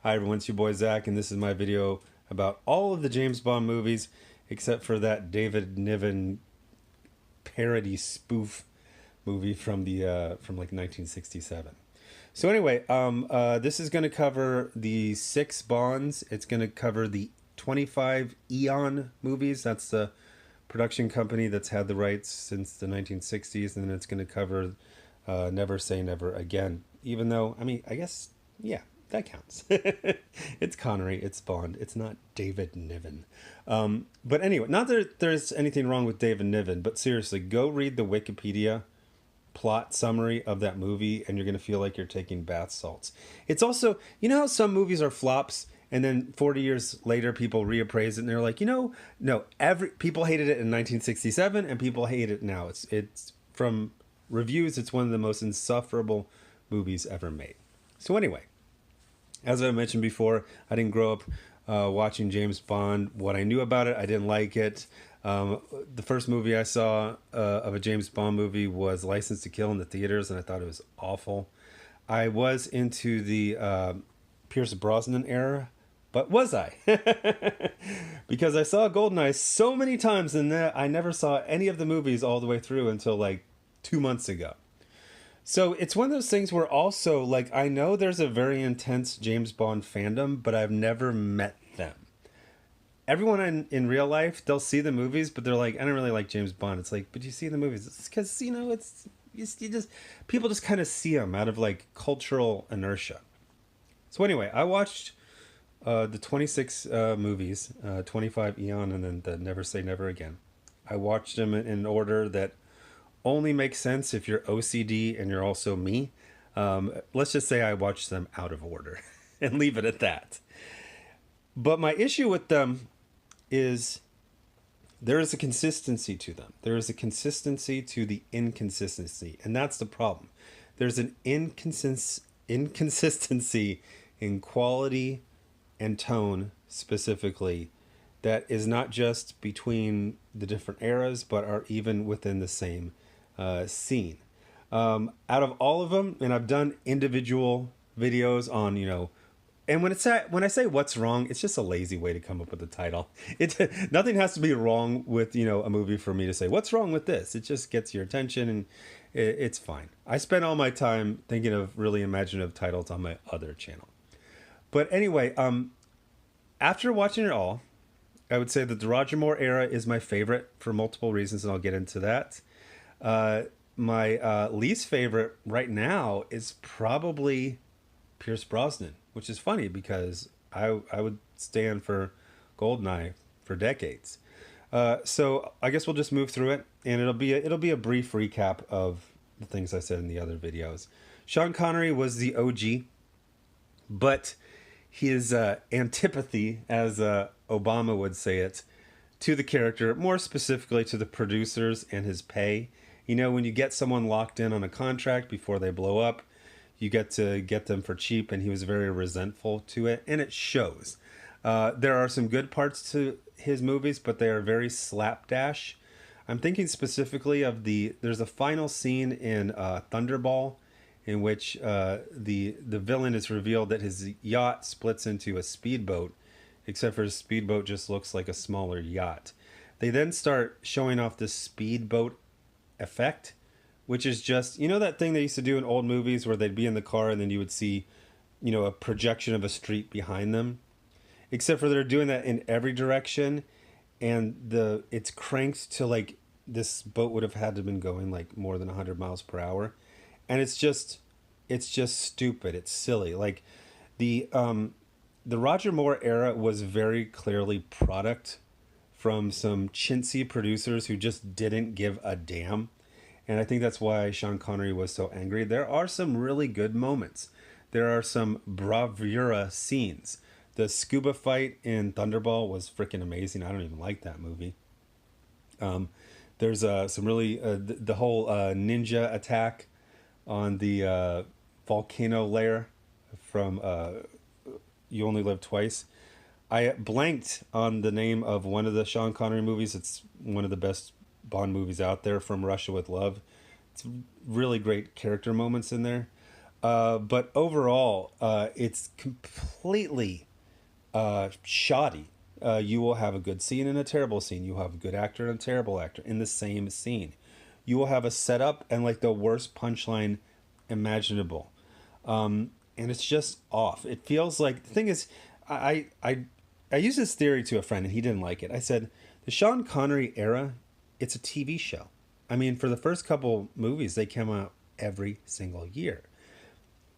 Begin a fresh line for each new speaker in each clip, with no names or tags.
Hi everyone, it's your boy Zach, and this is my video about all of the James Bond movies, except for that David Niven parody spoof movie from like 1967. So anyway, this is going to cover the 6 Bonds. It's going to cover the 25 Eon movies. That's the production company that's had the rights since the 1960s, and then it's going to cover Never Say Never Again. Even though, I mean, I guess, yeah, that counts. It's Connery, it's Bond, it's not David Niven. But anyway, not that there's anything wrong with David Niven, but seriously, go read the Wikipedia plot summary of that movie and you're going to feel like you're taking bath salts. It's also, you know how some movies are flops and then 40 years later people reappraise it and they're like, no, people hated it in 1967 and people hate it now. It's from reviews, it's one of the most insufferable movies ever made. So anyway, as I mentioned before, I didn't grow up watching James Bond. What I knew about it, I didn't like it. The first movie I saw of a James Bond movie was License to Kill in the theaters, and I thought it was awful. I was into the Pierce Brosnan era, but was I? Because I saw GoldenEye so many times, and I never saw any of the movies all the way through until like 2 months ago. So it's one of those things where also, like, I know there's a very intense James Bond fandom, but I've never met them. Everyone in real life, they'll see the movies, but they're like, I don't really like James Bond. It's like, but you see the movies. It's because, people just kind of see them out of, like, cultural inertia. So anyway, I watched the 26 movies, 25 Eon, and then the Never Say Never Again. I watched them in order that only makes sense if you're OCD and you're also me. Let's just say I watched them out of order and leave it at that. But my issue with them is there is a consistency to them. There is a consistency to the inconsistency, and that's the problem. There's an inconsistency in quality and tone specifically that is not just between the different eras, but are even within the same scene. Out of all of them, and I've done individual videos on, and when I say what's wrong, it's just a lazy way to come up with the title. Nothing has to be wrong with, a movie for me to say, what's wrong with this? It just gets your attention and it's fine. I spend all my time thinking of really imaginative titles on my other channel. But anyway, after watching it all, I would say that the Roger Moore era is my favorite for multiple reasons, and I'll get into that. My least favorite right now is probably Pierce Brosnan, which is funny because I would stand for GoldenEye for decades. So I guess we'll just move through it, and it'll be a brief recap of the things I said in the other videos. Sean Connery was the OG, but his antipathy, as Obama would say it, to the character, more specifically to the producers and his pay. When you get someone locked in on a contract before they blow up, you get to get them for cheap, and he was very resentful to it, and it shows. There are some good parts to his movies, but they are very slapdash. I'm thinking specifically of there's a final scene in Thunderball in which the villain is revealed that his yacht splits into a speedboat, except for his speedboat just looks like a smaller yacht. They then start showing off this speedboat effect, which is just, that thing they used to do in old movies where they'd be in the car and then you would see, a projection of a street behind them. Except for they're doing that in every direction, and it's cranked to, like, this boat would have had to have been going like more than 100 miles per hour. And it's just stupid. It's silly. Like the Roger Moore era was very clearly product from some chintzy producers who just didn't give a damn. And I think that's why Sean Connery was so angry. There are some really good moments. There are some bravura scenes. The scuba fight in Thunderball was freaking amazing. I don't even like that movie. There's some really the whole ninja attack on the volcano layer from You Only Live Twice. I blanked on the name of one of the Sean Connery movies. It's one of the best Bond movies out there, From Russia with Love. It's really great character moments in there. But overall, it's completely shoddy. You will have a good scene and a terrible scene. You will have a good actor and a terrible actor in the same scene. You will have a setup and like the worst punchline imaginable. And it's just off. It feels like the thing is, I I I used this theory to a friend and he didn't like it. I said the Sean Connery era, it's a TV show. I mean, for the first couple movies, they came out every single year.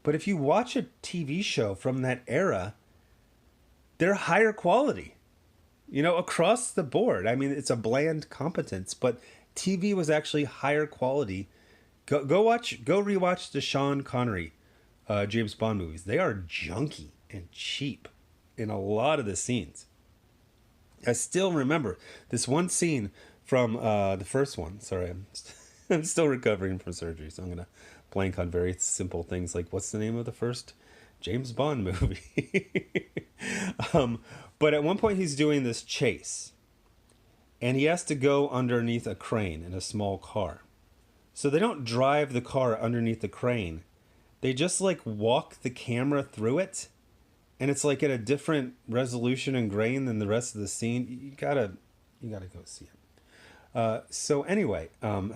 But if you watch a TV show from that era, they're higher quality, across the board. I mean, it's a bland competence, but TV was actually higher quality. Go rewatch the Sean Connery James Bond movies. They are junky and cheap in a lot of the scenes. I still remember this one scene from the first one. Sorry, I'm still recovering from surgery, so I'm gonna blank on very simple things like what's the name of the first James Bond movie. um, but at one point he's doing this chase, and he has to go underneath a crane in a small car. So they don't drive the car underneath the crane. They just like walk the camera through it, and it's like at a different resolution and grain than the rest of the scene. You gotta go see it. So anyway, I'm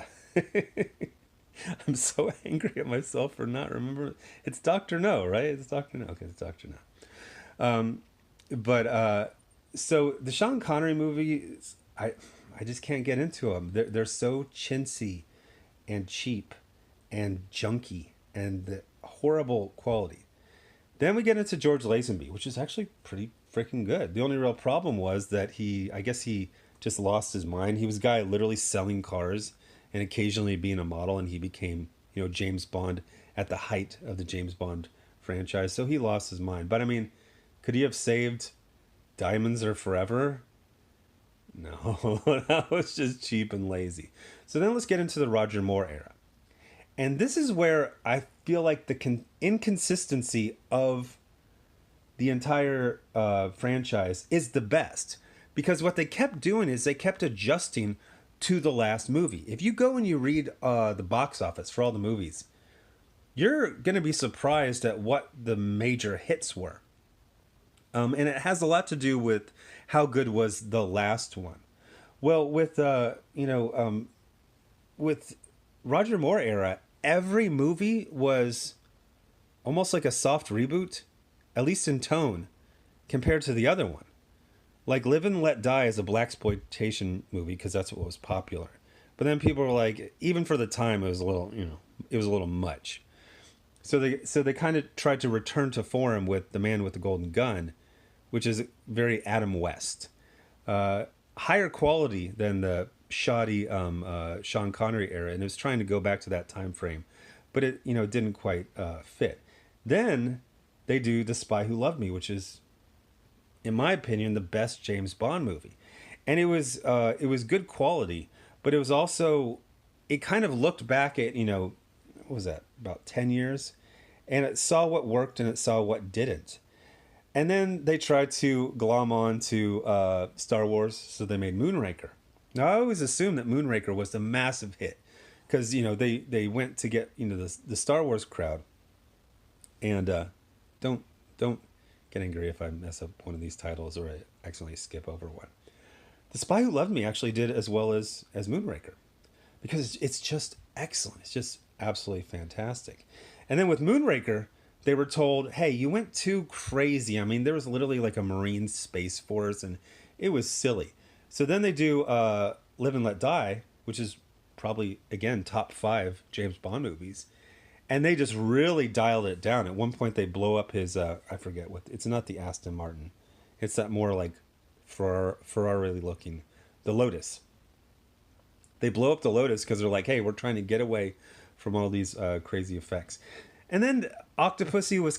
so angry at myself for not remembering. It's Doctor No, right? It's Doctor No. Okay, it's Doctor No. But so the Sean Connery movies, I just can't get into them. They're so chintzy and cheap and junky and the horrible quality. Then we get into George Lazenby, which is actually pretty freaking good. The only real problem was that I guess he just lost his mind. He was a guy literally selling cars and occasionally being a model, and he became, James Bond at the height of the James Bond franchise. So he lost his mind. But I mean, could he have saved Diamonds Are Forever? No, that was just cheap and lazy. So then let's get into the Roger Moore era. And this is where I feel like the inconsistency of the entire franchise is the best. Because what they kept doing is they kept adjusting to the last movie. If you go and you read the box office for all the movies, you're going to be surprised at what the major hits were. And it has a lot to do with how good was the last one. Well, with Roger Moore era, every movie was almost like a soft reboot, at least in tone, compared to the other one. Like Live and Let Die is a blaxploitation movie because that's what was popular. But then people were like, even for the time, it was a little, it was a little much. So they kind of tried to return to form with The Man with the Golden Gun, which is very Adam West. Higher quality than the shoddy Sean Connery era, and it was trying to go back to that time frame, but it didn't quite fit. Then they do The Spy Who Loved Me, which is, in my opinion, the best James Bond movie, and it was good quality, but it was also, it kind of looked back at what was that, about 10 years, and it saw what worked and it saw what didn't. And then they tried to glom on to Star Wars, so they made Moonraker. Now, I always assumed that Moonraker was a massive hit because, they went to get, the Star Wars crowd. And don't get angry if I mess up one of these titles or I accidentally skip over one. The Spy Who Loved Me actually did as well as Moonraker because it's just excellent. It's just absolutely fantastic. And then with Moonraker, they were told, hey, you went too crazy. I mean, there was literally like a Marine Space Force, and it was silly. So then they do Live and Let Die, which is probably, again, top 5 James Bond movies. And they just really dialed it down. At one point, they blow up his, I forget what, it's not the Aston Martin. It's that more like Ferrari looking, the Lotus. They blow up the Lotus because they're like, hey, we're trying to get away from all these crazy effects. And then Octopussy was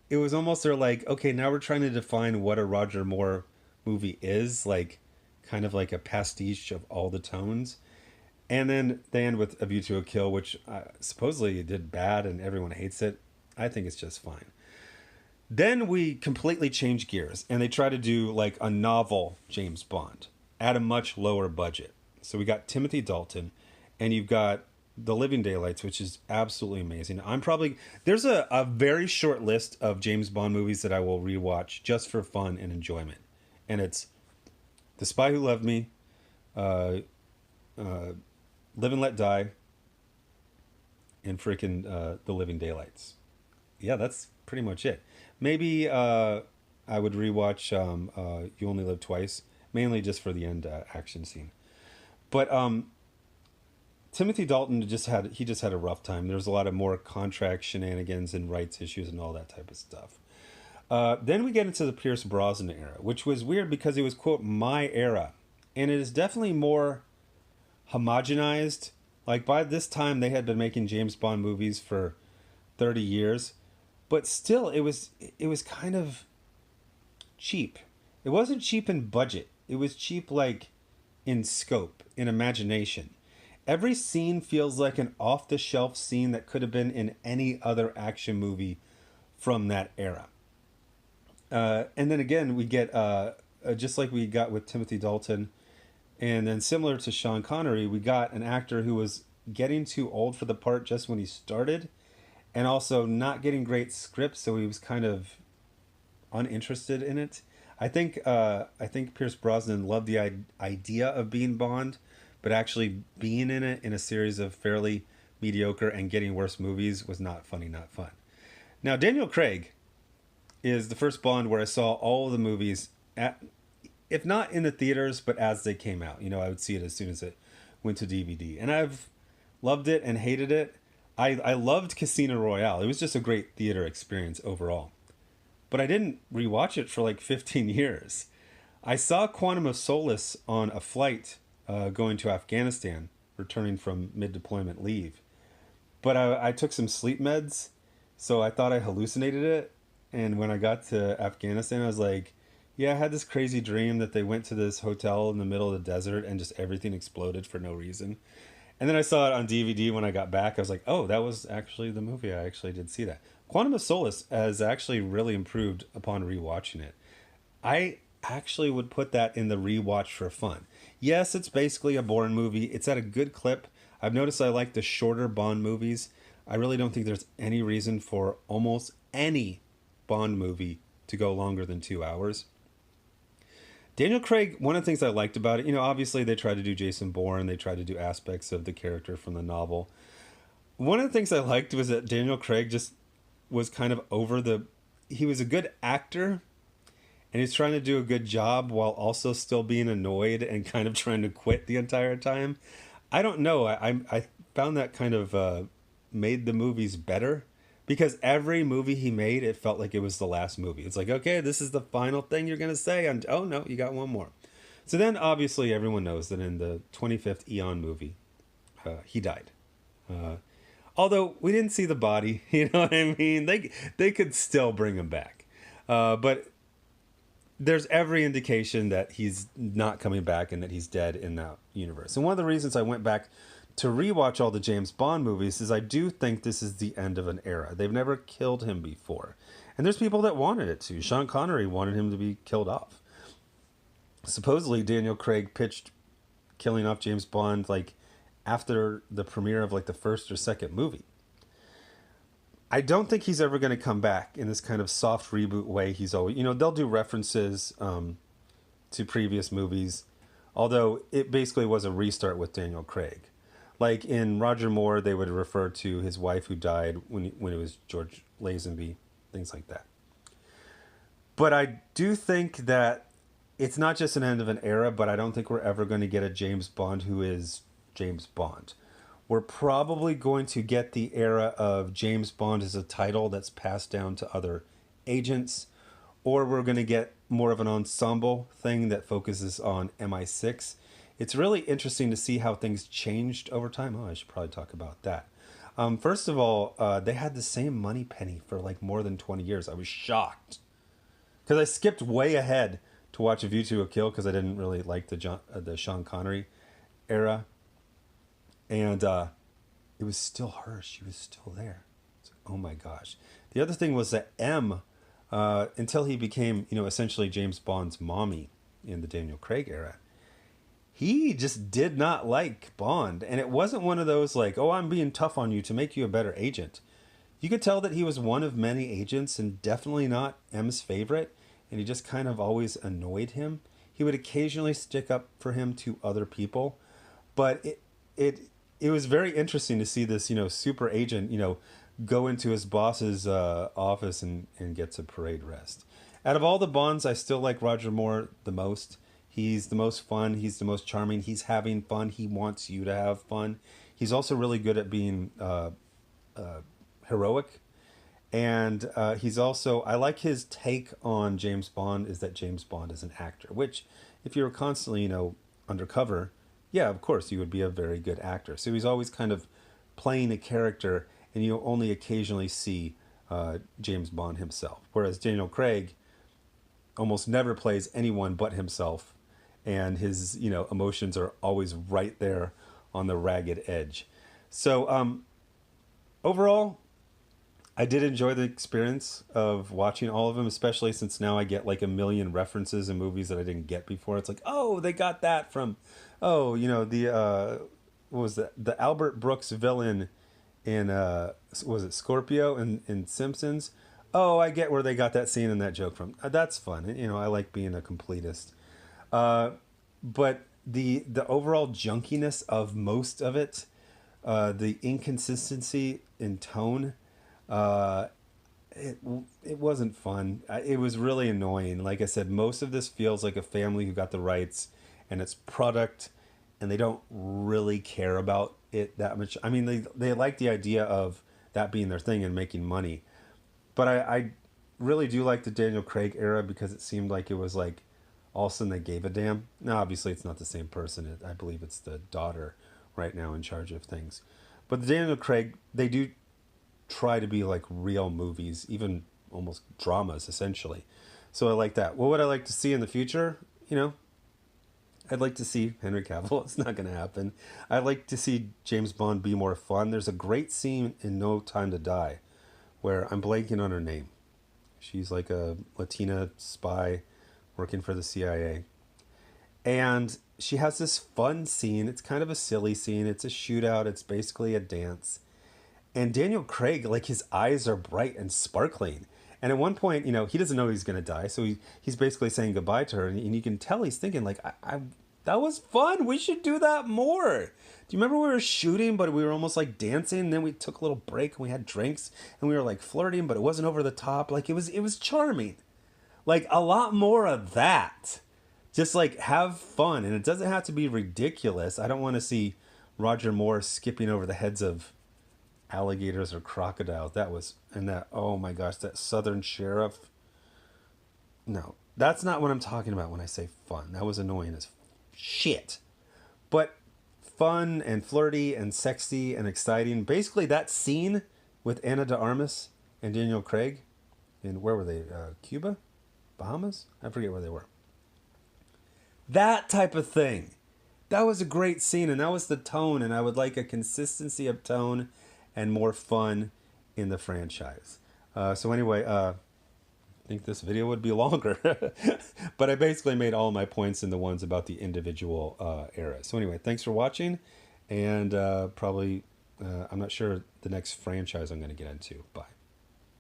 it was almost, they're like, okay, now we're trying to define what a Roger Moore movie is, like kind of like a pastiche of all the tones. And then they end with A View to a Kill, which supposedly did bad and everyone hates it. I think it's just fine. Then we completely change gears and they try to do like a novel James Bond at a much lower budget. So we got Timothy Dalton and you've got The Living Daylights, which is absolutely amazing. I'm probably there's a very short list of James Bond movies that I will rewatch just for fun and enjoyment, and it's The Spy Who Loved Me, uh, uh, Live and Let Die, and freaking The Living Daylights. Yeah, that's pretty much it. Maybe I would rewatch You Only Live Twice, mainly just for the end action scene. But Timothy Dalton just had a rough time. There was a lot of more contract shenanigans and rights issues and all that type of stuff. Then we get into the Pierce Brosnan era, which was weird because it was quote my era, and it is definitely more homogenized. Like by this time, they had been making James Bond movies for 30 years, but still, it was kind of cheap. It wasn't cheap in budget. It was cheap like in scope, in imagination. Every scene feels like an off the shelf scene that could have been in any other action movie from that era. And then again, we get just like we got with Timothy Dalton, and then similar to Sean Connery, we got an actor who was getting too old for the part just when he started, and also not getting great scripts, so he was kind of uninterested in it. I think Pierce Brosnan loved the idea of being Bond, but actually being in it in a series of fairly mediocre and getting worse movies was not funny, not fun. Now Daniel Craig is the first Bond where I saw all of the movies at, if not in the theaters, but as they came out. You know, I would see it as soon as it went to DVD, and I've loved it and hated it. I loved Casino Royale. It was just a great theater experience overall. But I didn't rewatch it for like 15 years. I saw Quantum of Solace on a flight going to Afghanistan, returning from mid-deployment leave. But I took some sleep meds, so I thought I hallucinated it. And when I got to Afghanistan, I was like, yeah, I had this crazy dream that they went to this hotel in the middle of the desert and just everything exploded for no reason. And then I saw it on DVD when I got back. I was like, oh, that was actually the movie. I actually did see that. Quantum of Solace has actually really improved upon rewatching it. I actually would put that in the rewatch for fun. Yes, it's basically a Bourne movie. It's at a good clip. I've noticed I like the shorter Bond movies. I really don't think there's any reason for almost any Bond movie to go longer than 2 hours. Daniel Craig, one of the things I liked about it, you know, obviously they tried to do Jason Bourne, they tried to do aspects of the character from the novel. One of the things I liked was that Daniel Craig just was kind of he was a good actor, and he's trying to do a good job while also still being annoyed and kind of trying to quit the entire time. I don't know. I found that kind of made the movies better, because every movie he made, it felt like it was the last movie. It's like, okay, this is the final thing you're going to say. And oh, no, you got one more. So then, obviously, everyone knows that in the 25th Eon movie, he died. Although we didn't see the body, you know what I mean? They could still bring him back. But there's every indication that he's not coming back and that he's dead in that universe. And one of the reasons I went back to rewatch all the James Bond movies is I do think this is the end of an era. They've never killed him before. And there's people that wanted it to. Sean Connery wanted him to be killed off. Supposedly Daniel Craig pitched killing off James Bond like after the premiere of like the first or second movie. I don't think he's ever going to come back in this kind of soft reboot way. He's always, you know, they'll do references to previous movies, although it basically was a restart with Daniel Craig. Like in Roger Moore, they would refer to his wife who died when it was George Lazenby, things like that. But I do think that it's not just an end of an era, but I don't think we're ever going to get a James Bond who is James Bond. We're probably going to get the era of James Bond as a title that's passed down to other agents, or we're going to get more of an ensemble thing that focuses on MI6. It's really interesting to see how things changed over time. Oh, I should probably talk about that. First of all, they had the same money penny for like more than 20 years. I was shocked because I skipped way ahead to watch A View to a Kill because I didn't really like the Sean Connery era. And it was still her. She was still there. It's like, oh my gosh. The other thing was that M, until he became, you know, essentially James Bond's mommy in the Daniel Craig era, he just did not like Bond. And it wasn't one of those like, oh, I'm being tough on you to make you a better agent. You could tell that he was one of many agents and definitely not M's favorite, and he just kind of always annoyed him. He would occasionally stick up for him to other people, but it was very interesting to see this, super agent, go into his boss's office and gets a parade rest. Out of all the Bonds, I still like Roger Moore the most. He's the most fun. He's the most charming. He's having fun. He wants you to have fun. He's also really good at being heroic. And he's also, I like his take on James Bond is that James Bond is an actor, which if you were constantly, undercover, yeah, of course, you would be a very good actor. So he's always kind of playing a character, and you only occasionally see James Bond himself. Whereas Daniel Craig almost never plays anyone but himself, and his, emotions are always right there on the ragged edge. So overall, I did enjoy the experience of watching all of them, especially since now I get like a million references in movies that I didn't get before. It's like, oh, they got that from, oh, the what was that? The Albert Brooks villain in was it Scorpio in Simpsons? Oh, I get where they got that scene and that joke from. That's fun. I like being a completist. But the overall junkiness of most of it, the inconsistency in tone. It it wasn't fun. It was really annoying. Like I said, most of this feels like a family who got the rights and its product, and they don't really care about it that much. I mean, they like the idea of that being their thing and making money, but I really do like the Daniel Craig era because it seemed like it was like all of a sudden they gave a damn. Now, obviously, it's not the same person. I believe it's the daughter right now in charge of things, but the Daniel Craig, they do try to be like real movies, even almost dramas essentially. So I like that. What would I like to see in the future? I'd like to see Henry Cavill. It's not going to happen. I'd like to see James Bond be more fun. There's a great scene in No Time to Die where I'm blanking on her name. She's like a Latina spy working for the CIA. And she has this fun scene. It's kind of a silly scene. It's a shootout. It's basically a dance. And Daniel Craig, like his eyes are bright and sparkling. And at one point, he doesn't know he's going to die. So he's basically saying goodbye to her. And you can tell he's thinking like, that was fun. We should do that more. Do you remember we were shooting, but we were almost like dancing? And then we took a little break and we had drinks and we were like flirting, but it wasn't over the top. Like it was charming. Like a lot more of that. Just like have fun. And it doesn't have to be ridiculous. I don't want to see Roger Moore skipping over the heads of alligators or crocodiles. Oh my gosh, that Southern sheriff. No, that's not what I'm talking about when I say fun. That was annoying as shit. But fun and flirty and sexy and exciting. Basically that scene with Ana de Armas and Daniel Craig in, where were they? Cuba? Bahamas? I forget where they were. That type of thing. That was a great scene, and that was the tone, and I would like a consistency of tone and more fun in the franchise. So anyway, I think this video would be longer, but I basically made all my points in the ones about the individual eras. So anyway, thanks for watching, and probably, I'm not sure the next franchise I'm going to get into. Bye.